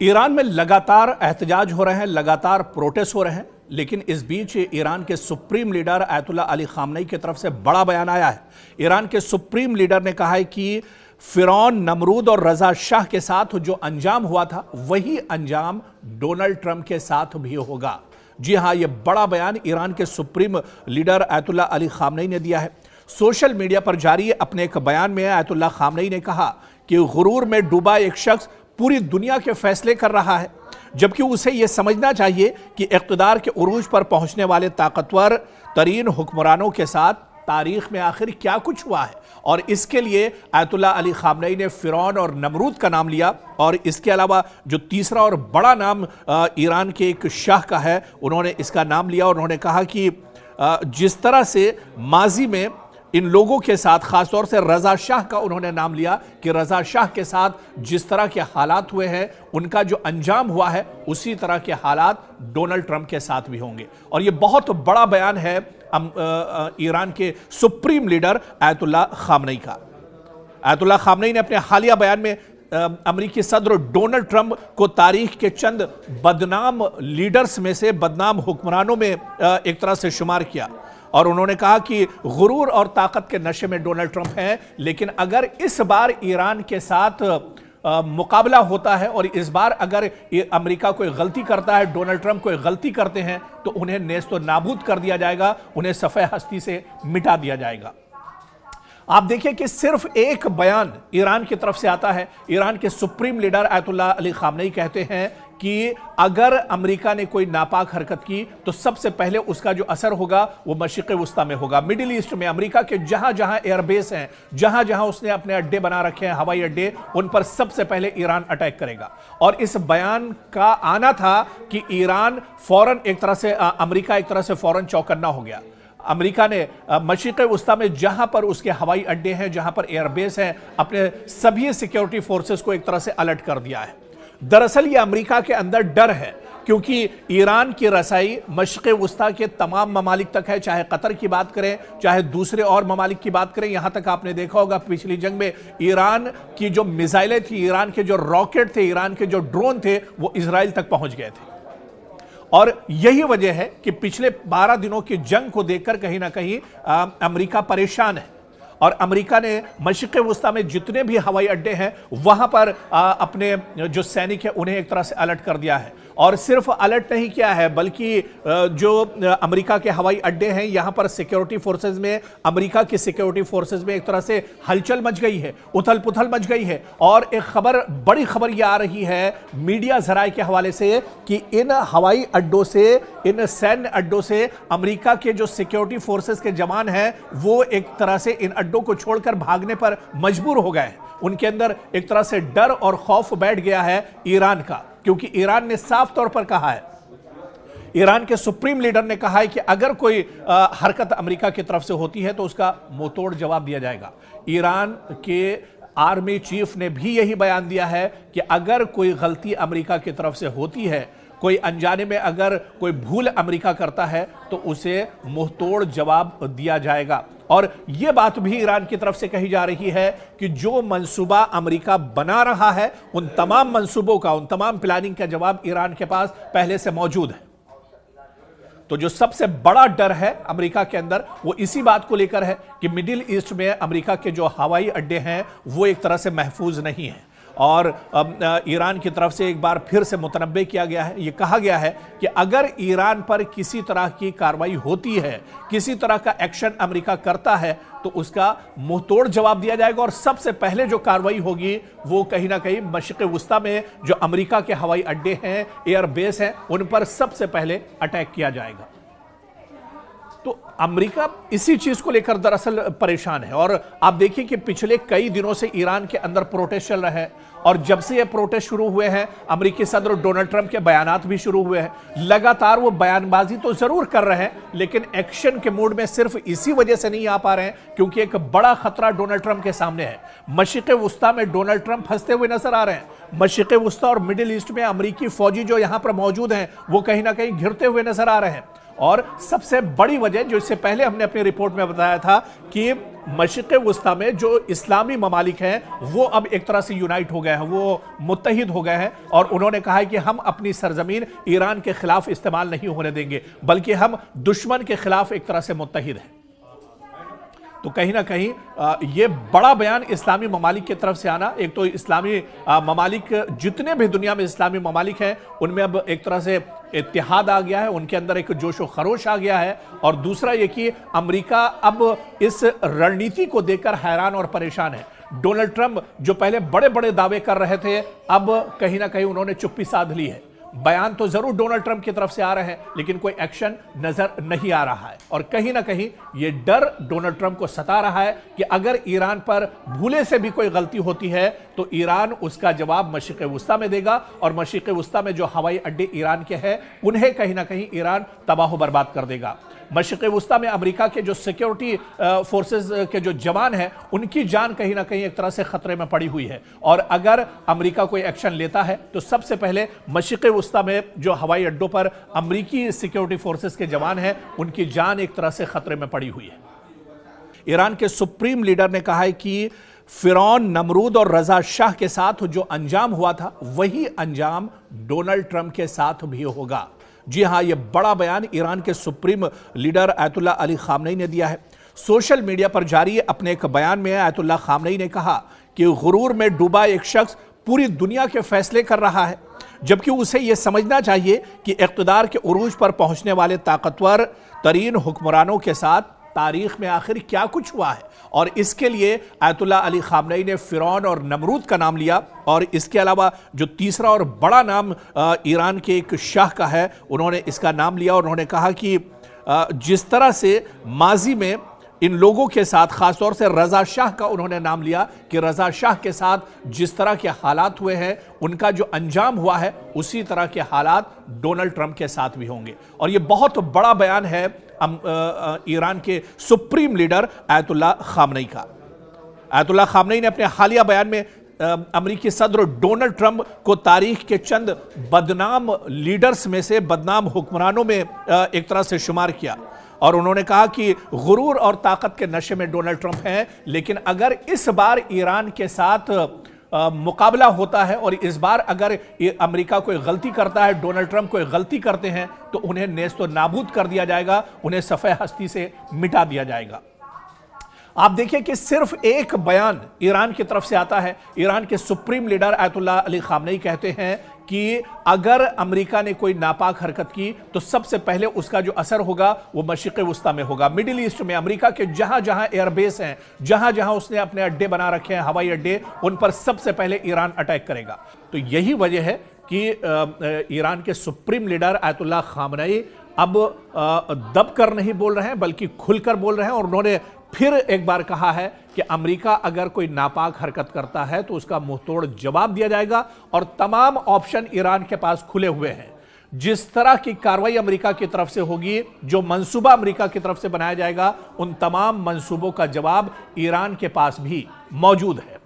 Iran में लगातार एहतजाज हो रहे हैं, लगातार प्रोटेस्ट हो रहे हैं, लेकिन इस बीच ईरान के supreme leader Ayatollah Ali Khamenei की तरफ से बड़ा बयान आया है। ईरान के सुप्रीम लीडर ने कहा है कि फिरौन, नमरूद और रजा शाह के साथ जो अंजाम हुआ था वही अंजाम डोनाल्ड ट्रंप के साथ भी होगा। जी हां, यह बड़ा बयान ईरान के supreme leader Ayatollah Ali Khamenei ने दिया है। सोशल मीडिया पर जारी अपने एक बयान में आयतुल्लाह खामनेई ने कहा कि गुरूर में डूबा एक शख्स पूरी दुनिया के फैसले कर रहा है, जबकि उसे यह समझना चाहिए कि इक़्तिदार के उरूज पर पहुंचने वाले ताकतवर तरीन हुक्मरानों के साथ तारीख में आखिर क्या कुछ हुआ है। और इसके लिए आयतुल्लाह अली खामनेई ने फिरौन और नमरूद का नाम लिया, और इसके अलावा जो तीसरा और बड़ा नाम ईरान के एक शाह का है, उन्होंने इसका नाम लिया और उन्होंने कहा कि जिस तरह से माजी में इन लोगों के साथ, खासतौर से रजा शाह का उन्होंने नाम लिया कि रजा शाह के साथ जिस तरह के हालात हुए हैं, उनका जो अंजाम हुआ है उसी तरह के हालात डोनाल्ड ट्रंप के साथ भी होंगे। और ये बहुत बड़ा बयान है ईरान के सुप्रीम लीडर आयतुल्लाह खामनेई का। आयतुल्लाह खामनेई ने अपने हालिया बयान में अमेरिकी सदर डोनाल्ड ट्रंप को तारीख के चंद बदनाम लीडर्स में से, बदनाम हुक्मरानों में एक तरह से शुमार किया, और उन्होंने कहा कि गुरूर और ताकत के नशे में डोनाल्ड ट्रंप हैं, लेकिन अगर इस बार ईरान के साथ मुकाबला होता है और इस बार अगर अमेरिका कोई गलती करता है, डोनाल्ड ट्रंप कोई गलती करते हैं, तो उन्हें नेस्तो नाबूद कर दिया जाएगा, उन्हें सफ़े हस्ती से मिटा दिया जाएगा। आप देखिए कि सिर्फ एक बयान ईरान की तरफ से आता है। ईरान के supreme leader Ayatollah Ali Khamenei कहते हैं कि अगर अमेरिका ने कोई नापाक हरकत की तो सबसे पहले उसका जो असर होगा वो मशरिक़ वस्ता में होगा, मिडिल ईस्ट में, अमेरिका के जहां जहां एयरबेस हैं, जहां जहां उसने अपने अड्डे बना रखे हैं, हवाई अड्डे, उन पर सबसे पहले ईरान अटैक करेगा। और इस बयान का आना था कि ईरान फौरन एक तरह से, अमेरिका एक तरह से फौरन चौकन्ना हो गया। अमेरिका ने मशरिक़ वस्ता में जहां पर उसके हवाई अड्डे हैं, जहां पर एयरबेस हैं, अपने सभी सिक्योरिटी फोर्सेस को एक तरह से अलर्ट कर दिया है। दरअसल ये अमेरिका के अंदर डर है, क्योंकि ईरान की रसाई मशरिक़ वस्ता के तमाम ममालिक तक है, चाहे कतर की बात करें, चाहे दूसरे और ममालिक की बात करें। यहां तक आपने देखा होगा पिछली जंग में ईरान की जो मिसाइलें थी, ईरान के जो रॉकेट थे, ईरान के जो ड्रोन थे, वो इजराइल तक पहुंच गए थे। और यही वजह है कि पिछले 12 दिनों की जंग को देखकर कहीं ना कहीं अमेरिका परेशान है, और अमेरिका ने मशरिक़ वस्ता में जितने भी हवाई अड्डे हैं वहां पर अपने जो सैनिक हैं उन्हें एक तरह से अलर्ट कर दिया है। और सिर्फ अलर्ट नहीं किया है, बल्कि जो अमेरिका के हवाई अड्डे हैं, यहां पर सिक्योरिटी फोर्सेस में, अमेरिका की सिक्योरिटी फोर्सेस में एक तरह से हलचल मच गई है, उथल पुथल मच गई है। और एक खबर, बड़ी खबर यह आ रही है मीडिया जराए के हवाले से कि इन हवाई अड्डों से, इन सैन्य अड्डों से अमेरिका के जो सिक्योरिटी फोर्सेस के जवान हैं वो एक तरह से इन अड्डों को छोड़कर भागने पर मजबूर हो गए। उनके अंदर एक तरह से डर और खौफ बैठ गया है ईरान का, क्योंकि ईरान ने साफ तौर पर कहा है, ईरान के सुप्रीम लीडर ने कहा है कि अगर कोई हरकत अमेरिका की तरफ से होती है तो उसका मुंहतोड़ जवाब दिया जाएगा। ईरान के आर्मी चीफ ने भी यही बयान दिया है कि अगर कोई गलती अमेरिका की तरफ से होती है, कोई अनजाने में अगर कोई भूल अमेरिका करता है, तो उसे मुंहतोड़ जवाब दिया जाएगा। और यह बात भी ईरान की तरफ से कही जा रही है कि जो मंसूबा अमेरिका बना रहा है, उन तमाम मंसूबों का, उन तमाम प्लानिंग का जवाब ईरान के पास पहले से मौजूद है। तो जो सबसे बड़ा डर है अमेरिका के अंदर वो इसी बात को लेकर है कि मिडिल ईस्ट में अमेरिका के जो हवाई अड्डे हैं वो एक तरह से महफूज नहीं है। और ईरान की तरफ से एक बार फिर से मुतनब्बे किया गया है, ये कहा गया है कि अगर ईरान पर किसी तरह की कार्रवाई होती है, किसी तरह का एक्शन अमेरिका करता है, तो उसका मुंहतोड़ जवाब दिया जाएगा। और सबसे पहले जो कार्रवाई होगी वो कहीं ना कहीं मशरिक़ वस्ता में जो अमेरिका के हवाई अड्डे हैं, एयरबेस हैं, उन पर सबसे पहले अटैक किया जाएगा। तो अमेरिका इसी चीज को लेकर दरअसल परेशान है। और आप देखिए कि पिछले कई दिनों से ईरान के अंदर प्रोटेस्ट चल रहे हैं, और जब से ये प्रोटेस्ट शुरू हुए हैं, अमेरिकी सदर डोनाल्ड ट्रंप के बयानात भी शुरू हुए हैं। लगातार वो बयानबाजी तो जरूर कर रहे हैं, लेकिन एक्शन के मूड में सिर्फ इसी वजह से नहीं आ पा रहे हैं क्योंकि एक बड़ा खतरा डोनाल्ड ट्रंप के सामने है। मशरिक़ वस्ता में डोनाल्ड ट्रंप फंसते हुए नजर आ रहे हैं। मशरिक़ वस्ता और मिडिल ईस्ट में अमेरिकी फौजी जो यहां पर मौजूद हैं वो कहीं ना कहीं घिरते हुए नजर आ रहे हैं। اور سب سے بڑی وجہ جو اس سے پہلے ہم نے اپنی رپورٹ میں بتایا تھا کہ مشرق وسطی میں جو اسلامی ممالک ہیں وہ اب ایک طرح سے یونائٹ ہو گئے ہیں، وہ متحد ہو گئے ہیں، اور انہوں نے کہا ہے کہ ہم اپنی سرزمین ایران کے خلاف استعمال نہیں ہونے دیں گے، بلکہ ہم دشمن کے خلاف ایک طرح سے متحد ہیں۔ تو کہیں نہ کہیں یہ بڑا بیان اسلامی ممالک کی طرف سے آنا، ایک تو اسلامی ممالک جتنے بھی دنیا میں اسلامی ممالک ہیں ان میں اب ایک طرح سے اتحاد آ گیا ہے، ان کے اندر ایک جوش و خروش آ گیا ہے، اور دوسرا یہ کہ امریکہ اب اس رڑنیتی کو دیکھ کر حیران اور پریشان ہے۔ ڈونلڈ ٹرمپ جو پہلے بڑے بڑے دعوے کر رہے تھے، اب کہیں نہ کہیں انہوں نے چپی سادھ لی ہے۔ بیان تو ضرور ڈونلڈ ٹرمپ کی طرف سے آ رہے ہیں لیکن کوئی ایکشن نظر نہیں آ رہا ہے، اور کہیں نہ کہیں یہ ڈر ڈونلڈ ٹرمپ کو ستا رہا ہے کہ اگر ایران پر بھولے سے بھی کوئی غلطی ہوتی ہے تو ایران اس کا جواب مشرق وسطی میں دے گا، اور مشرق وسطی میں جو ہوائی اڈے ایران کے ہیں انہیں کہیں نہ کہیں ایران تباہ و برباد کر دے گا۔ مشرق وسطی میں امریکہ کے جو سیکیورٹی فورسز کے جو جوان ہیں ان کی جان کہیں نہ کہیں ایک طرح سے خطرے میں پڑی ہوئی ہے، اور اگر امریکہ کوئی ایکشن لیتا ہے تو سب سے پہلے مشرق وسطی میں جو ہوائی اڈوں پر امریکی سیکیورٹی فورسز کے جوان ہیں ان کی جان ایک طرح سے خطرے میں پڑی ہوئی ہے۔ ایران کے سپریم لیڈر نے کہا ہے کہ فرعون، نمرود اور رضا شاہ کے ساتھ جو انجام ہوا تھا وہی انجام ڈونلڈ ٹرمپ کے ساتھ بھی ہوگا۔ جی ہاں، یہ بڑا بیان ایران کے سپریم لیڈر آیت اللہ علی خامنئی نے دیا ہے۔ سوشل میڈیا پر جاری اپنے ایک بیان میں آیت اللہ خامنئی نے کہا کہ غرور میں ڈوبا ایک شخص پوری دنیا کے فیصلے کر رہا ہے، جبکہ اسے یہ سمجھنا چاہیے کہ اقتدار کے عروج پر پہنچنے والے طاقتور ترین حکمرانوں کے ساتھ تاریخ میں آخر کیا کچھ ہوا ہے، اور اس کے لیے آیت اللہ علی خامنئی نے فرعون اور نمرود کا نام لیا، اور اس کے علاوہ جو تیسرا اور بڑا نام ایران کے ایک شاہ کا ہے انہوں نے اس کا نام لیا، اور انہوں نے کہا کہ جس طرح سے ماضی میں ان لوگوں کے ساتھ خاص طور سے رضا شاہ کا انہوں نے نام لیا کہ رضا شاہ کے ساتھ جس طرح کے حالات ہوئے ہیں ان کا جو انجام ہوا ہے اسی طرح کے حالات ڈونلڈ ٹرمپ کے ساتھ بھی ہوں گے۔ اور یہ بہت بڑا بیان ہے ایران کے سپریم لیڈر آیت اللہ خامنئی کا۔ آیت اللہ خامنئی نے اپنے حالیہ بیان میں امریکی صدر ڈونلڈ ٹرمپ کو تاریخ کے چند بدنام لیڈرز میں سے، بدنام حکمرانوں میں ایک طرح سے شمار کیا، اور انہوں نے کہا کہ غرور اور طاقت کے نشے میں ڈونلڈ ٹرمپ ہیں، لیکن اگر اس بار ایران کے ساتھ مقابلہ ہوتا ہے اور اس بار اگر امریکہ کوئی غلطی کرتا ہے، ڈونلڈ ٹرمپ کوئی غلطی کرتے ہیں تو انہیں نیست و نابود کر دیا جائے گا، انہیں صفحہ ہستی سے مٹا دیا جائے گا۔ آپ دیکھیں کہ صرف ایک بیان ایران کی طرف سے آتا ہے، ایران کے سپریم لیڈر آیت اللہ علی خامنئی کہتے ہیں کہ اگر امریکہ نے کوئی ناپاک حرکت کی تو سب سے پہلے اس کا جو اثر ہوگا وہ مشرق وسطی میں ہوگا، مڈل ایسٹ میں، امریکہ کے جہاں جہاں ایئر بیس ہیں، جہاں جہاں اس نے اپنے اڈے بنا رکھے ہیں، ہوائی اڈے، ان پر سب سے پہلے ایران اٹیک کرے گا۔ تو یہی وجہ ہے کہ ایران کے سپریم لیڈر آیت اللہ خامنئی اب دب کر نہیں بول رہے ہیں بلکہ کھل کر بول رہے ہیں، اور انہوں نے پھر ایک بار کہا ہے کہ امریکہ اگر کوئی ناپاک حرکت کرتا ہے تو اس کا منہ توڑ جواب دیا جائے گا، اور تمام آپشن ایران کے پاس کھلے ہوئے ہیں۔ جس طرح کی کارروائی امریکہ کی طرف سے ہوگی، جو منصوبہ امریکہ کی طرف سے بنایا جائے گا، ان تمام منصوبوں کا جواب ایران کے پاس بھی موجود ہے۔